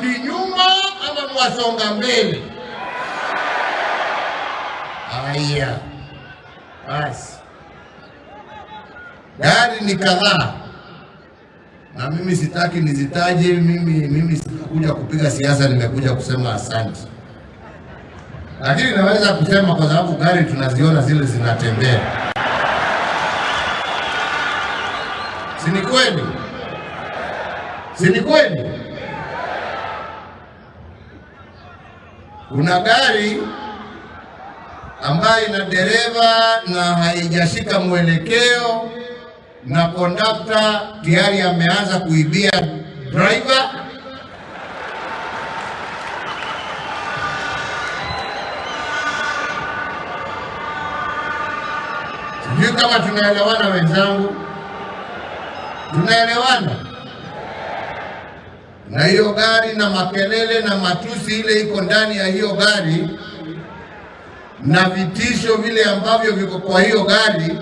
Mwarudi nyuma ama mwasonga mbele? Haya, basi gari ni kadhaa, na mimi sitaki nizitaje. Mimi sikuja kupiga siasa, nimekuja kusema asante. Lakini naweza kusema kwa sababu gari tunaziona zile zinatembea. Si ni kweli? Si ni kweli? Kuna gari ambayo ina dereva na haijashika mwelekeo na kondakta tayari ameanza kuibia driver. Sijui kama tunaelewana wenzangu. Tunaelewana? Na hiyo gari na makelele na matusi ile iko ndani ya hiyo gari na vitisho vile ambavyo viko kwa hiyo gari,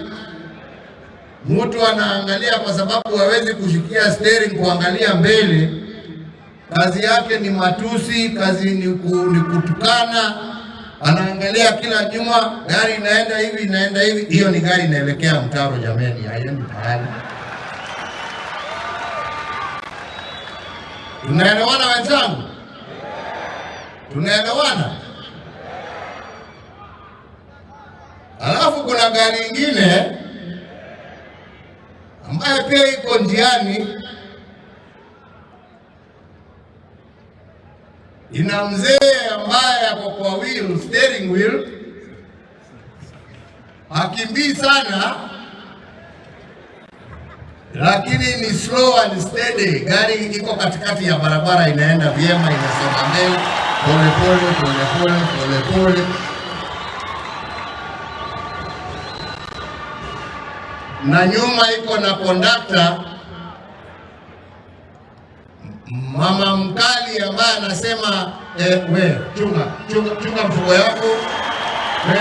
mtu anaangalia kwa sababu hawezi kushikia steering kuangalia mbele. Kazi yake ni matusi, kazi ni kutukana, anaangalia kila nyuma, gari inaenda hivi inaenda hivi. Hiyo ni gari inaelekea mtaro jameni, haiendi pahali. Tunaelewana wenzangu? Tunaelewana? Alafu kuna gari nyingine ambaye pia iko njiani, ina mzee ambaye ako kwa wheel, steering wheel, hakimbii sana lakini ni slow and steady. Gari iko katikati ya barabara, inaenda vyema, inasonga mbele pole pole pole pole pole pole. Na nyuma iko na kondakta mama mkali ambaye anasema we chunga mfuko yako we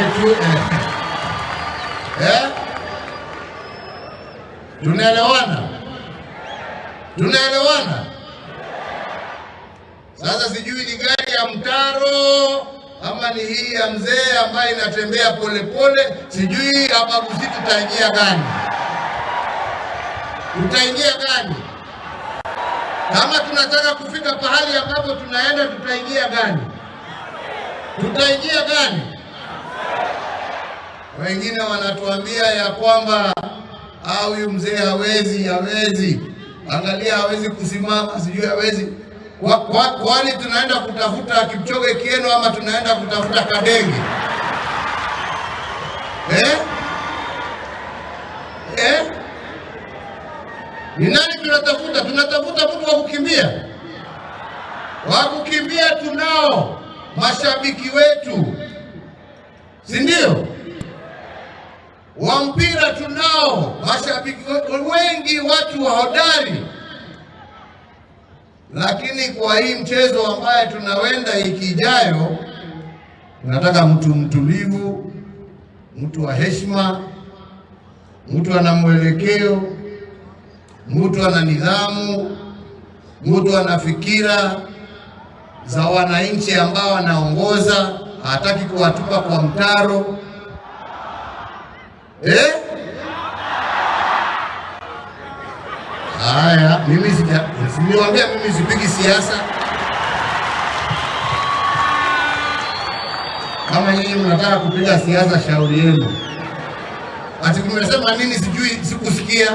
Tunaelewana? Tunaelewana? Sasa sijui ni gari ya mtaro ama ni hii ya mzee ambaye inatembea pole pole. Sijui hapa Gusii tutaingia gani? Tutaingia gani? Kama tunataka kufika pahali ambapo tunaenda, tutaingia gani? Tutaingia gani? Wengine wanatuambia ya kwamba huyu mzee hawezi. Angalia, hawezi kusimama, sijui hawezi. Kwani tunaenda kutafuta Kipchoge Kieno ama tunaenda kutafuta Kadenge? Ni nani tunatafuta? Tunatafuta mtu wa kukimbia. Wa kukimbia tunao, mashabiki wetu, si ndio? Wa mpira tunao, mashabiki wengi, watu hodari. Lakini kwa hii mchezo ambaye tunawenda ikijayo, tunataka mtu mtulivu, mtu wa heshima, mtu ana mwelekeo, mtu ana nidhamu, mtu ana fikira za wananchi ambao anaongoza, hataki kuwatupa kwa mtaro. Haya, mimi siniwaambia mimi sipigi siasa. Kama nyinyi mnataka kupiga siasa, shauri yenu. Ati kumesema nini sijui, sikusikia.